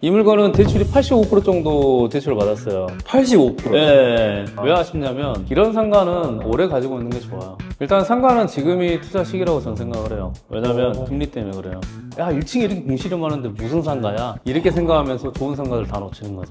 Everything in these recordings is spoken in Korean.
이 물건은 대출이 85% 정도 대출을 받았어요. 85%? 네. 왜 아쉽냐면 이런 상가는 오래 가지고 있는 게 좋아요. 일단 상가는 지금이 투자 시기라고 저는 생각을 해요. 왜냐면 금리 때문에 그래요. 야, 1층에 이렇게 공실이 많은데 무슨 상가야? 이렇게 생각하면서 좋은 상가를 다 놓치는 거죠.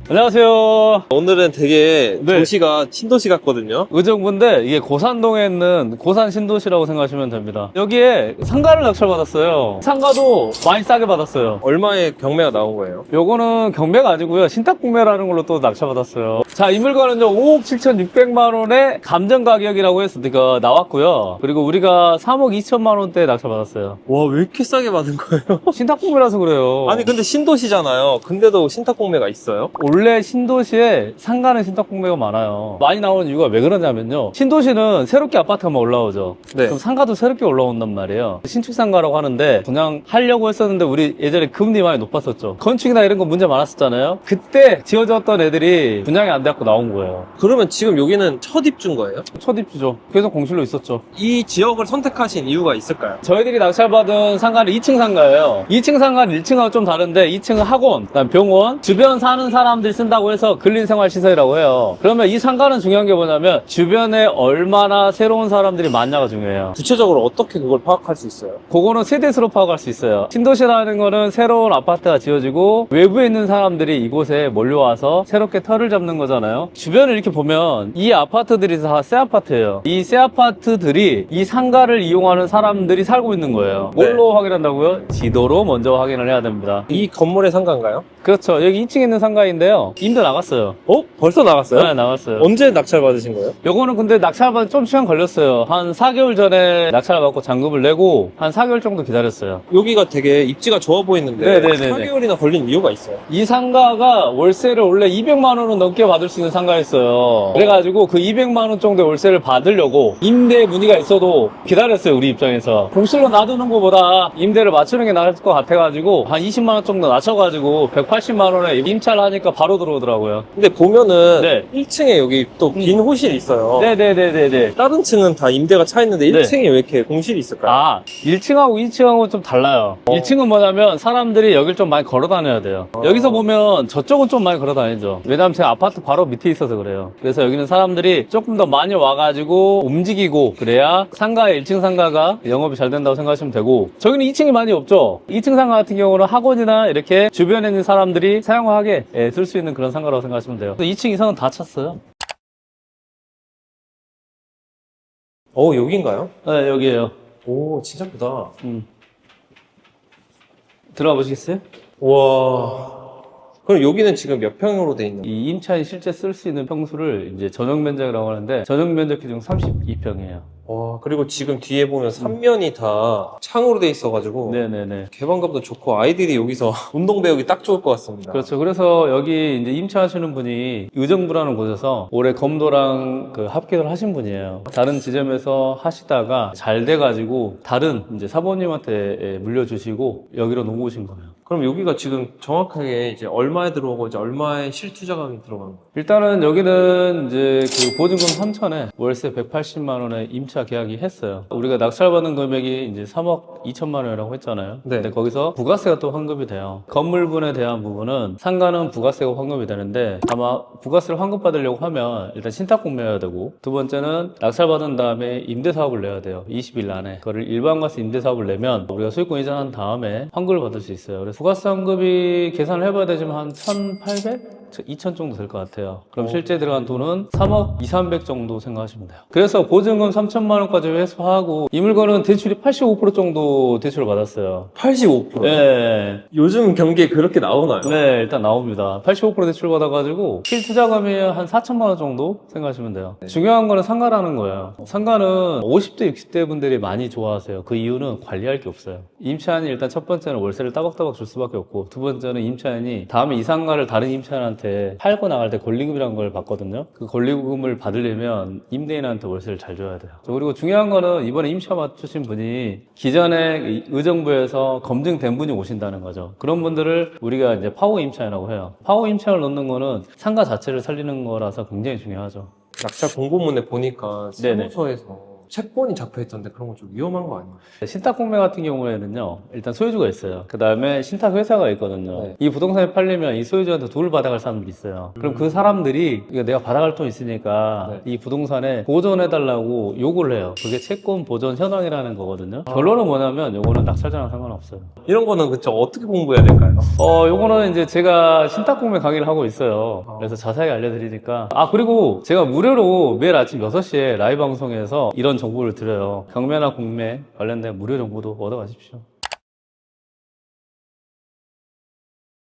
안녕하세요. 오늘은 되게 네. 도시가 신도시 같거든요. 의정부인데 이게 고산동에 있는 고산 신도시라고 생각하시면 됩니다. 여기에 상가를 낙찰받았어요. 상가도 많이 싸게 받았어요. 얼마의 경매가 나온 거예요? 요거는 경매가 아니고요. 신탁공매라는 걸로 또 낙찰받았어요. 자, 이 물건은요, 5억 7,600만 원의 감정 가격이라고 해서 나왔고요. 그리고 우리가 3억 2천만 원대에 낙찰받았어요. 와, 왜 이렇게 싸게 받은 거예요? 신탁공매라서 그래요. 아니, 근데 신도시잖아요. 근데도 신탁 공매가 있어요? 원래 신도시에 상가는 신탁공매가 많아요. 많이 나오는 이유가 왜 그러냐면요. 신도시는 새롭게 아파트가 막 올라오죠. 네. 그럼 상가도 새롭게 올라온단 말이에요. 신축상가라고 하는데 그냥 하려고 했었는데 우리 예전에 금리 많이 높았었죠. 건축이나 이런 거 문제 많았었잖아요. 그때 지어졌던 애들이 분양이 안 돼갖고 나온 거예요. 그러면 지금 여기는 첫 입주인 거예요? 첫 입주죠. 계속 공실로 있었죠. 이 지역을 선택하신 이유가 있을까요? 저희들이 낙찰받은 상가는 2층 상가예요. 2층 상가는 1층하고 좀 다른데 2층은 학원, 그다음 병원, 주변 사는 사람들이 쓴다고 해서 근린생활시설이라고 해요. 그러면 이 상가는 중요한 게 뭐냐면 주변에 얼마나 새로운 사람들이 많냐가 중요해요. 구체적으로 어떻게 그걸 파악할 수 있어요? 그거는 세대수로 파악할 수 있어요. 신도시라는 거는 새로운 아파트가 지어지고 외부에 있는 사람들이 이곳에 몰려와서 새롭게 털을 잡는 거잖아요. 주변을 이렇게 보면 이 아파트들이 다 새 아파트예요. 이 새 아파트들이 이 상가를 이용하는 사람들이 살고 있는 거예요. 네. 뭘로 확인한다고요? 지도로 먼저 확인을 해야 됩니다. 이 건물의 상가인가요? 그렇죠. 여기 2층에 있는 상가인데요. 임대 나갔어요. 어? 벌써 나갔어요? 네, 나갔어요. 언제 낙찰 받으신 거예요? 요거는 근데 낙찰받은 좀 시간 걸렸어요. 한 4개월 전에 낙찰받고 잔금을 내고 한 4개월 정도 기다렸어요. 여기가 되게 입지가 좋아 보이는데 네네네네. 4개월이나 걸린 이유가 있어요? 이 상가가 월세를 원래 200만 원은 넘게 받을 수 있는 상가였어요. 그래가지고 그 200만 원 정도의 월세를 받으려고 임대 문의가 있어도 기다렸어요, 우리 입장에서. 공실로 놔두는 것보다 임대를 맞추는 게 나을 것 같아가지고 한 20만 원 정도 낮춰가지고 180만 원에 임차를 하니까 바로 들어오더라고요. 근데 보면은 네. 1층에 여기 또 빈 호실이 있어요. 네네네네네. 다른 층은 다 임대가 차 있는데 네. 1층에 왜 이렇게 공실이 있을까요? 아, 1층하고 2층하고 좀 달라요. 1층은 뭐냐면 사람들이 여길 좀 많이 걸어 다녀야 돼요. 여기서 보면 저쪽은 좀 많이 걸어 다니죠. 왜냐면 제 아파트 바로 밑에 있어서 그래요. 그래서 여기는 사람들이 조금 더 많이 와가지고 움직이고 그래야 상가의 1층 상가가 영업이 잘 된다고 생각하시면 되고, 저기는 2층이 많이 없죠. 2층 상가 같은 경우는 학원이나 이렇게 주변에 있는 사람들이 사용하게 쓸 수 있는 그런 상가라고 생각하시면 돼요. 2층 이상은 다 찼어요. 여긴가요? 네, 여기에요. 오, 진짜 크다. 들어가 보시겠어요? 와. 그럼 여기는 지금 몇 평으로 돼 있는 거예요? 이 임차인이 실제 쓸 수 있는 평수를 이제 전용 면적이라고 하는데, 전용 면적 기준 32평이에요. 와, 그리고 지금 뒤에 보면 3면이 다 창으로 돼 있어가지고 네네네. 개방감도 좋고 아이들이 여기서 운동 배우기 딱 좋을 것 같습니다. 그렇죠. 그래서 여기 이제 임차하시는 분이 의정부라는 곳에서 올해 검도랑 그 합격을 하신 분이에요. 다른 지점에서 하시다가 잘 돼가지고 다른 이제 사모님한테 물려주시고 여기로 넘어오신 거예요. 그럼 여기가 지금 정확하게 이제 얼마에 들어오고 이제 얼마의 실투자금이 들어가는 거예요? 일단은 여기는 이제 그 보증금 3천에 월세 180만 원에 임차 계약이 했어요. 우리가 낙찰받은 금액이 이제 3억 2천만 원이라고 했잖아요. 네. 근데 거기서 부가세가 또 환급이 돼요. 건물분에 대한 부분은 상가는 부가세가 환급이 되는데, 아마 부가세를 환급받으려고 하면 일단 신탁공매해야 되고, 두 번째는 낙찰받은 다음에 임대사업을 내야 돼요. 20일 안에. 그거를 일반과세 임대사업을 내면 우리가 소유권 이전한 다음에 환급을 받을 수 있어요. 그래서 부가세 환급이 계산을 해봐야 되지만 한 1,800? 2천 정도 될 것 같아요. 그럼 실제 들어간 돈은 3억 2, 300 정도 생각하시면 돼요. 그래서 보증금 3천만 원까지 회수하고 이 물건은 대출이 85% 정도 대출을 받았어요. 85%? 네. 요즘 경기에 그렇게 나오나요? 네, 일단 나옵니다. 85% 대출 받아가지고 실투자금이 한 4천만 원 정도 생각하시면 돼요. 중요한 거는 상가라는 거예요. 상가는 50대, 60대 분들이 많이 좋아하세요. 그 이유는 관리할 게 없어요. 임차인이 일단 첫 번째는 월세를 따박따박 줄 수밖에 없고, 두 번째는 임차인이 다음에 이 상가를 다른 임차인한테 팔고 나갈 때 권리금이라는 걸 받거든요. 그 권리금을 받으려면 임대인한테 월세를 잘 줘야 돼요. 그리고 중요한 거는 이번에 임차 맞추신 분이 기존에 의정부에서 검증된 분이 오신다는 거죠. 그런 분들을 우리가 이제 파워 임차인이라고 해요. 파워 임차인을 넣는 거는 상가 자체를 살리는 거라서 굉장히 중요하죠. 낙찰 공고문에 보니까 네네. 사무소에서 채권이 잡혀있던데 그런 건 좀 위험한 거 아니에요? 신탁공매 같은 경우에는요, 일단 소유주가 있어요. 그 다음에 신탁회사가 있거든요. 네. 이 부동산이 팔리면 이 소유주한테 돈을 받아갈 사람들이 있어요. 그럼 그 사람들이 이거 내가 받아갈 돈 있으니까 네. 이 부동산에 보존해달라고 요구를 해요. 그게 채권 보존 현황이라는 거거든요. 결론은 뭐냐면 요거는 낙찰자랑 상관없어요. 이런 거는 그쵸 어떻게 공부해야 될까요? 요거는 이제 제가 신탁공매 강의를 하고 있어요. 그래서 자세하게 알려드리니까. 그리고 제가 무료로 매일 아침 6시에 라이브 방송에서 이런 정보를 드려요. 경매나 공매 관련된 무료 정보도 얻어가십시오.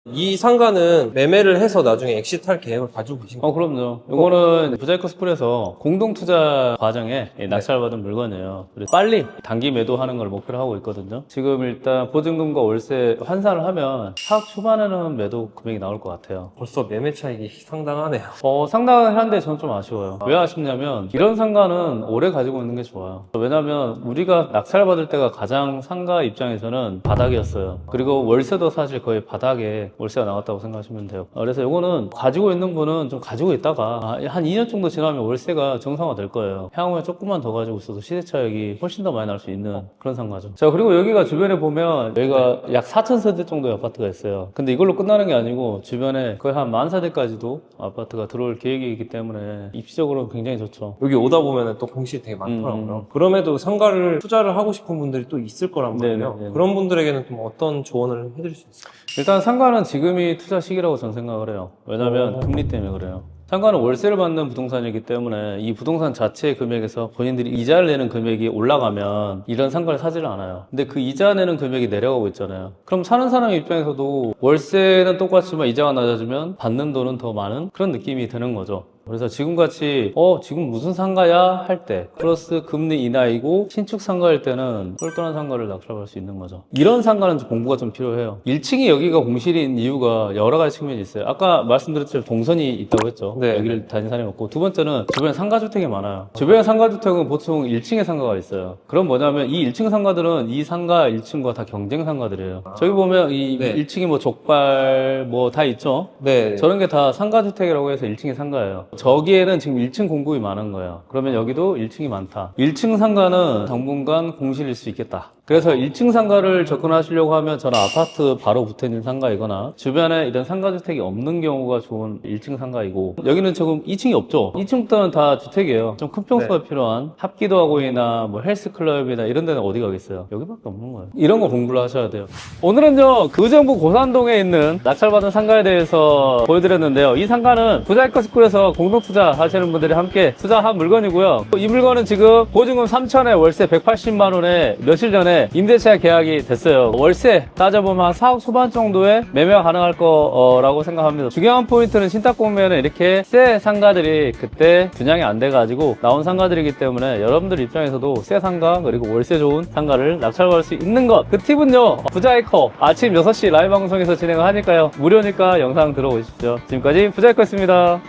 이 상가는 매매를 해서 나중에 엑시트할 계획을 가지고 계신 거예요? 그럼요. 요거는 부자이커 스쿨에서 공동투자 과정에 낙찰받은 물건이에요. 그래서 빨리 단기 매도하는 걸 목표로 하고 있거든요. 지금 일단 보증금과 월세 환산을 하면 4억 초반에는 매도 금액이 나올 것 같아요. 벌써 매매 차익이 상당하네요. 상당한데 저는 좀 아쉬워요. 왜 아쉽냐면 이런 상가는 오래 가지고 있는 게 좋아요. 왜냐면 우리가 낙찰받을 때가 가장 상가 입장에서는 바닥이었어요. 그리고 월세도 사실 거의 바닥에 월세가 나왔다고 생각하시면 돼요. 그래서 이거는 가지고 있는 분은 좀 가지고 있다가 한 2년 정도 지나면 월세가 정상화 될 거예요. 향후에 조금만 더 가지고 있어도 시세 차익이 훨씬 더 많이 날 수 있는 그런 상가죠. 자, 그리고 여기가 주변에 보면 여기가 약 4,000세대 정도의 아파트가 있어요. 근데 이걸로 끝나는 게 아니고 주변에 거의 한 10,000세대까지도 아파트가 들어올 계획이기 때문에 입지적으로 굉장히 좋죠. 여기 오다 보면 또 공실이 되게 많더라고요. 그럼에도 상가를 투자를 하고 싶은 분들이 또 있을 거란 말이에요. 네네네. 그런 분들에게는 좀 어떤 조언을 해드릴 수 있을까요? 일단 상가는 지금이 투자 시기라고 저는 생각을 해요. 왜냐면 금리 때문에 그래요. 상가는 월세를 받는 부동산이기 때문에 이 부동산 자체의 금액에서 본인들이 이자를 내는 금액이 올라가면 이런 상가를 사지를 않아요. 근데 그 이자 내는 금액이 내려가고 있잖아요. 그럼 사는 사람 입장에서도 월세는 똑같지만 이자가 낮아지면 받는 돈은 더 많은 그런 느낌이 드는 거죠. 그래서 지금같이 지금 무슨 상가야 할 때 플러스 금리 인하이고 신축 상가일 때는 똘똘한 상가를 낙찰할 수 있는 거죠. 이런 상가는 좀 공부가 좀 필요해요. 1층이 여기가 공실인 이유가 여러 가지 측면이 있어요. 아까 말씀드렸지만 동선이 있다고 했죠. 네. 여기를 다닌 사람이 없고, 두 번째는 주변에 상가주택이 많아요. 주변에 상가주택은 보통 1층에 상가가 있어요. 그럼 뭐냐면 이 1층 상가들은 이 상가 1층과 다 경쟁 상가들이에요. 저기 보면 이 네. 1층이 뭐 족발 뭐 다 있죠. 네. 저런 게 다 상가주택이라고 해서 1층이 상가예요. 저기에는 지금 1층 공급이 많은 거예요. 그러면 여기도 1층이 많다. 1층 상가는 당분간 공실일 수 있겠다. 그래서 1층 상가를 접근하시려고 하면 저는 아파트 바로 붙어있는 상가이거나 주변에 이런 상가주택이 없는 경우가 좋은 1층 상가이고, 여기는 지금 2층이 없죠. 2층부터는 다 주택이에요. 좀 큰 평수가 필요한 합기도하고이나 뭐 헬스클럽이나 이런 데는 어디 가겠어요. 여기밖에 없는 거예요. 이런 거 공부를 하셔야 돼요. 오늘은요, 의정부 고산동에 있는 낙찰받은 상가에 대해서 보여드렸는데요. 이 상가는 부자이커 스쿨에서 공동투자 하시는 분들이 함께 투자한 물건이고요. 이 물건은 지금 보증금 3천에 월세 180만 원에 며칠 전에 임대차 계약이 됐어요. 월세 따져보면 한 4억 초반 정도에 매매가 가능할 거라고 생각합니다. 중요한 포인트는 신탁공매는 이렇게 새 상가들이 그때 분양이 안 돼가지고 나온 상가들이기 때문에 여러분들 입장에서도 새 상가 그리고 월세 좋은 상가를 낙찰받을 수 있는 것, 그 팁은요, 부자이커 아침 6시 라이브 방송에서 진행을 하니까요, 무료니까 영상 들어오십시오. 지금까지 부자이커였습니다.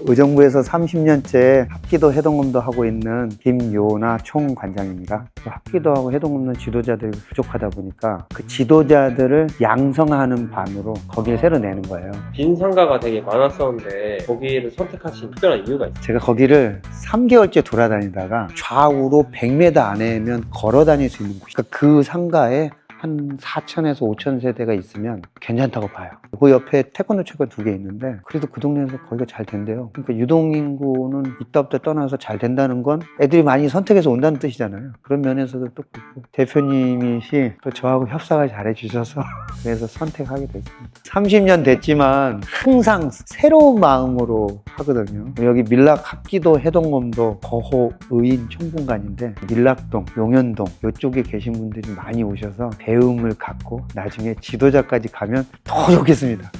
의정부에서 30년째 합기도 해동검도 하고 있는 김요나 총관장입니다. 합기도하고 해동검도 지도자들이 부족하다 보니까 그 지도자들을 양성하는 반으로 거기를 새로 내는 거예요. 빈 상가가 되게 많았었는데 거기를 선택하신 특별한 이유가 있어요? 제가 거기를 3개월째 돌아다니다가 좌우로 100m 안에면 걸어 다닐 수 있는 곳, 그러니까 그 상가에 한 4,000에서 5,000 세대가 있으면 괜찮다고 봐요. 그 옆에 태권도 체가 2개 있는데 그래도 그 동네에서 거기가 잘 된대요. 그러니까 유동인구는 있다 없다 떠나서 잘 된다는 건 애들이 많이 선택해서 온다는 뜻이잖아요. 그런 면에서도 또 대표님이 또 저하고 협상을 잘 해주셔서 그래서 선택하게 됐습니다. 30년 됐지만 항상 새로운 마음으로 하거든요. 여기 밀락 합기도 해동검도 거호 의인 총분관인데 밀락동, 용현동 이쪽에 계신 분들이 많이 오셔서 배움을 갖고 나중에 지도자까지 가면 더 좋겠습니다.